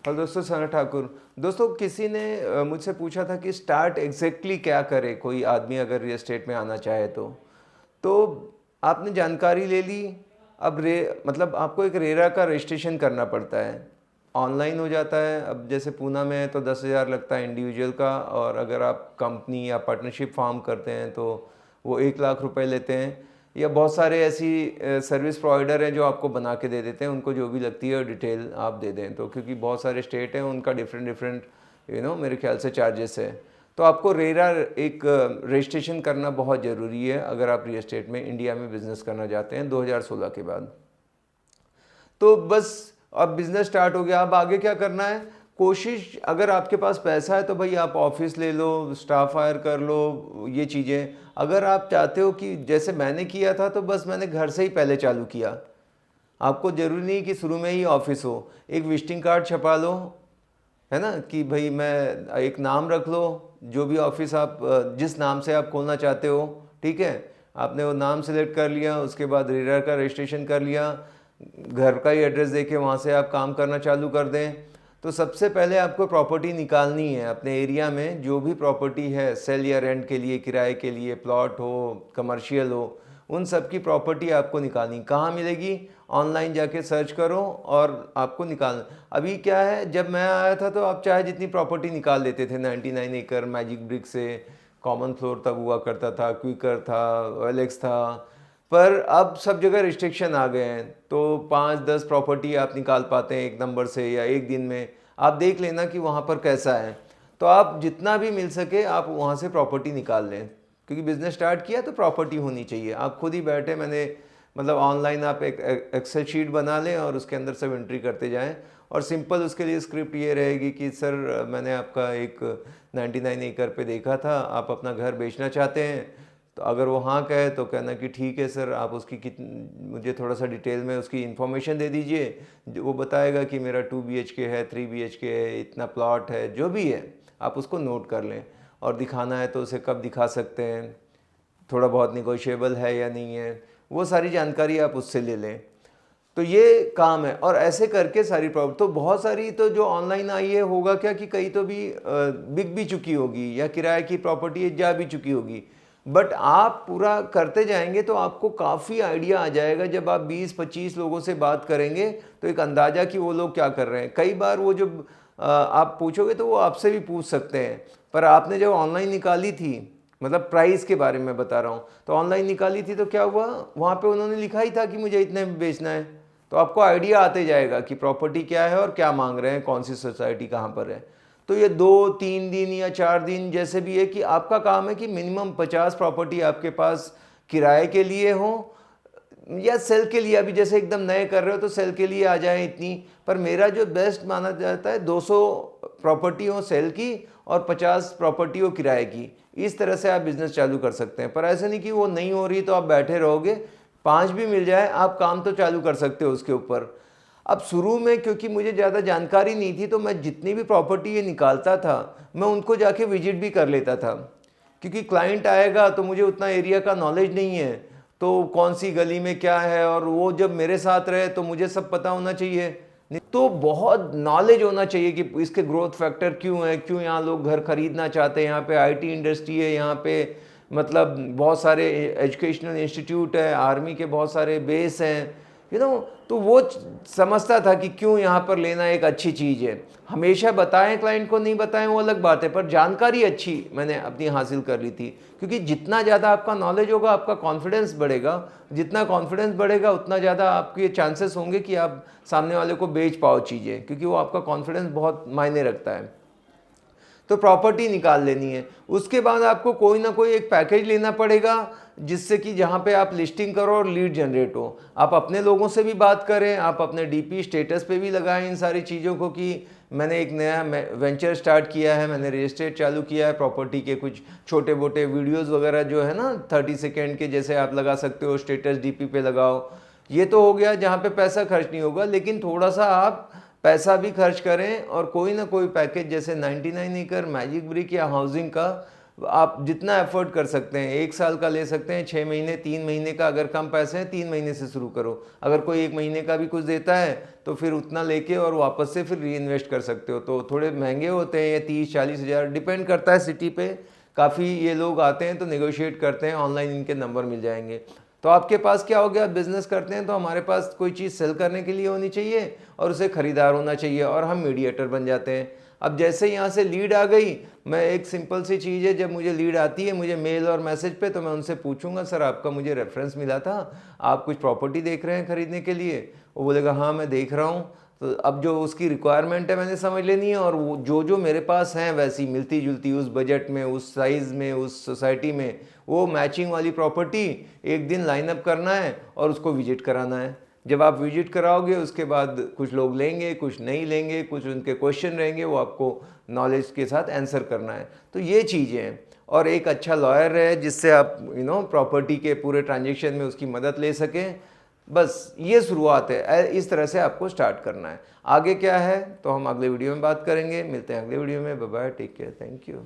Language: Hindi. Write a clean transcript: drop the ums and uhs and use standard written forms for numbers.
हेलो दोस्तों, सना ठाकुर। दोस्तों, किसी ने मुझसे पूछा था कि स्टार्ट एग्जैक्टली क्या करे कोई आदमी अगर रियल एस्टेट में आना चाहे तो आपने जानकारी ले ली। अब मतलब आपको एक रेरा का रजिस्ट्रेशन करना पड़ता है। ऑनलाइन हो जाता है। अब जैसे पूना में है तो 10,000 लगता है इंडिविजुअल का, और अगर आप कंपनी या पार्टनरशिप फॉर्म करते हैं तो वो 1 लाख रुपए लेते हैं। या बहुत सारे ऐसी सर्विस प्रोवाइडर हैं जो आपको बना के दे देते हैं, उनको जो भी लगती है डिटेल आप दे दें तो, क्योंकि बहुत सारे स्टेट हैं उनका डिफरेंट डिफरेंट मेरे ख्याल से चार्जेस है। तो आपको रेरा एक रजिस्ट्रेशन करना बहुत ज़रूरी है अगर आप रियल एस्टेट में इंडिया में बिज़नेस करना चाहते हैं 2016 के बाद। तो बस अब बिज़नेस स्टार्ट हो गया। अब आगे क्या करना है? कोशिश, अगर आपके पास पैसा है तो भाई आप ऑफिस ले लो, स्टाफ हायर कर लो, ये चीज़ें। अगर आप चाहते हो कि जैसे मैंने किया था तो बस मैंने घर से ही पहले चालू किया। आपको ज़रूरी नहीं कि शुरू में ही ऑफिस हो। एक विजिटिंग कार्ड छपा लो, है ना, कि भाई मैं एक नाम रख लो, जो भी ऑफिस आप जिस नाम से आप खोलना चाहते हो, ठीक है। आपने वो नाम सेलेक्ट कर लिया, उसके बाद रेरा का रजिस्ट्रेशन कर लिया, घर का ही एड्रेस देके वहाँ से आप काम करना चालू कर दें। तो सबसे पहले आपको प्रॉपर्टी निकालनी है अपने एरिया में। जो भी प्रॉपर्टी है सेल या रेंट के लिए, किराए के लिए, प्लॉट हो, कमर्शियल हो, उन सब की प्रॉपर्टी आपको निकालनी। कहाँ मिलेगी? ऑनलाइन जाके सर्च करो और आपको निकालना। अभी क्या है, जब मैं आया था तो आप चाहे जितनी प्रॉपर्टी निकाल लेते थे। 99 एकड़ मैजिक ब्रिक से, कॉमन फ्लोर तब हुआ करता था, क्विकर था, ओएलएक्स था। पर अब सब जगह रिस्ट्रिक्शन आ गए हैं, तो 5-10 प्रॉपर्टी आप निकाल पाते हैं एक नंबर से या एक दिन में। आप देख लेना कि वहाँ पर कैसा है, तो आप जितना भी मिल सके आप वहाँ से प्रॉपर्टी निकाल लें। क्योंकि बिज़नेस स्टार्ट किया तो प्रॉपर्टी होनी चाहिए। आप खुद ही बैठे, मैंने मतलब ऑनलाइन आप एक एक्सेल शीट बना लें और उसके अंदर सब एंट्री करते जाएं। और सिंपल उसके लिए स्क्रिप्ट ये रहेगी कि सर मैंने आपका एक 99 एकड़ पे देखा था, आप अपना घर बेचना चाहते हैं। तो अगर वो हाँ कहे तो कहना कि ठीक है सर, आप उसकी मुझे थोड़ा सा डिटेल में उसकी इन्फॉर्मेशन दे दीजिए। वो बताएगा कि मेरा 2 BHK है, 3 BHK है, इतना प्लॉट है, जो भी है आप उसको नोट कर लें। और दिखाना है तो उसे कब दिखा सकते हैं, थोड़ा बहुत निगोशिएबल है या नहीं है, वो सारी जानकारी आप उससे ले लें। तो ये काम है। और ऐसे करके सारी प्रॉब्लम तो बहुत सारी तो जो ऑनलाइन आई है, होगा क्या कि कई तो भी बिक भी चुकी होगी या किराए की प्रॉपर्टी जा भी चुकी होगी। बट आप पूरा करते जाएंगे तो आपको काफ़ी आइडिया आ जाएगा। जब आप 20-25 लोगों से बात करेंगे तो एक अंदाज़ा कि वो लोग क्या कर रहे हैं। कई बार वो जब आप पूछोगे तो वो आपसे भी पूछ सकते हैं। पर आपने जब ऑनलाइन निकाली थी, मतलब प्राइस के बारे में बता रहा हूँ, तो ऑनलाइन निकाली थी तो क्या हुआ, वहाँ पे उन्होंने लिखा ही था कि मुझे इतने में बेचना है। तो आपको आइडिया आते जाएगा कि प्रॉपर्टी क्या है और क्या मांग रहे हैं, कौन सी सोसाइटी कहाँ पर है। तो ये 2-3 दिन या 4 दिन जैसे भी है, कि आपका काम है कि मिनिमम 50 प्रॉपर्टी आपके पास किराए के लिए हो या सेल के लिए। अभी जैसे एकदम नए कर रहे हो तो सेल के लिए आ जाए इतनी। पर मेरा जो बेस्ट माना जाता है 200 प्रॉपर्टी हो सेल की और 50 प्रॉपर्टी हो किराए की। इस तरह से आप बिज़नेस चालू कर सकते हैं। पर ऐसा नहीं कि वो नहीं हो रही तो आप बैठे रहोगे। 5 भी मिल जाए आप काम तो चालू कर सकते हो उसके ऊपर। अब शुरू में क्योंकि मुझे ज़्यादा जानकारी नहीं थी तो मैं जितनी भी प्रॉपर्टी ये निकालता था मैं उनको जाके विजिट भी कर लेता था। क्योंकि क्लाइंट आएगा तो मुझे उतना एरिया का नॉलेज नहीं है, तो कौन सी गली में क्या है, और वो जब मेरे साथ रहे तो मुझे सब पता होना चाहिए। नहीं तो बहुत नॉलेज होना चाहिए कि इसके ग्रोथ फैक्टर क्यों है, क्यों यहाँ लोग घर खरीदना चाहते हैं। यहाँ पे आईटी इंडस्ट्री है, यहाँ पे मतलब बहुत सारे एजुकेशनल इंस्टीट्यूट है, आर्मी के बहुत सारे बेस हैं, तो वो समझता था कि क्यों यहाँ पर लेना एक अच्छी चीज़ है। हमेशा बताएं क्लाइंट को, नहीं बताएं वो अलग बात है, पर जानकारी अच्छी मैंने अपनी हासिल कर ली थी। क्योंकि जितना ज़्यादा आपका नॉलेज होगा आपका कॉन्फिडेंस बढ़ेगा। जितना कॉन्फिडेंस बढ़ेगा उतना ज़्यादा आपके चांसेस होंगे कि आप सामने वाले को बेच पाओ चीज़ें, क्योंकि वो आपका कॉन्फिडेंस बहुत मायने रखता है। तो प्रॉपर्टी निकाल लेनी है। उसके बाद आपको कोई ना कोई एक पैकेज लेना पड़ेगा जिससे कि जहाँ पे आप लिस्टिंग करो और लीड जनरेट हो। आप अपने लोगों से भी बात करें, आप अपने डीपी स्टेटस पे भी लगाएं इन सारी चीज़ों को कि मैंने एक नया वेंचर स्टार्ट किया है, मैंने रियल एस्टेट चालू किया है। प्रॉपर्टी के कुछ छोटे मोटे वीडियोज़ वगैरह जो है ना 30 सेकेंड के, जैसे आप लगा सकते हो, स्टेटस डीपी पे लगाओ। ये तो हो गया जहाँ पे पैसा खर्च नहीं होगा, लेकिन थोड़ा सा आप पैसा भी खर्च करें और कोई ना कोई पैकेज, जैसे 99 एकड़ मैजिक ब्रिक या हाउसिंग का आप जितना एफर्ट कर सकते हैं, 1 साल का ले सकते हैं, 6 महीने, 3 महीने का, अगर कम पैसे हैं 3 महीने से शुरू करो। अगर कोई 1 महीने का भी कुछ देता है तो फिर उतना लेके और वापस से फिर री इन्वेस्ट कर सकते हो। तो थोड़े महंगे होते हैं ये, 30-40 हज़ार, डिपेंड करता है सिटी पे। काफ़ी ये लोग आते हैं तो नेगोशिएट करते हैं, ऑनलाइन इनके नंबर मिल जाएंगे। तो आपके पास क्या हो गया, बिजनेस करते हैं तो हमारे पास कोई चीज़ सेल करने के लिए होनी चाहिए और उसे खरीदार होना चाहिए, और हम मीडिएटर बन जाते हैं। अब जैसे यहाँ से लीड आ गई, मैं एक सिंपल सी चीज़ है, जब मुझे लीड आती है मुझे मेल और मैसेज पे, तो मैं उनसे पूछूंगा सर आपका मुझे रेफरेंस मिला था, आप कुछ प्रॉपर्टी देख रहे हैं खरीदने के लिए? वो बोलेगा हाँ मैं देख रहा हूँ। तो अब जो उसकी रिक्वायरमेंट है मैंने समझ लेनी है, और वो जो जो मेरे पास हैं वैसी मिलती जुलती उस बजट में, उस साइज़ में, उस सोसाइटी में, वो मैचिंग वाली प्रॉपर्टी एक दिन लाइनअप करना है और उसको विजिट कराना है। जब आप विजिट कराओगे उसके बाद कुछ लोग लेंगे, कुछ नहीं लेंगे, कुछ उनके क्वेश्चन रहेंगे, वो आपको नॉलेज के साथ आंसर करना है। तो ये चीज़ें हैं। और एक अच्छा लॉयर है जिससे आप प्रॉपर्टी के पूरे ट्रांजेक्शन में उसकी मदद ले सकें। बस ये शुरुआत है, इस तरह से आपको स्टार्ट करना है। आगे क्या है तो हम अगले वीडियो में बात करेंगे। मिलते हैं अगले वीडियो में। Bye bye, take care, thank you.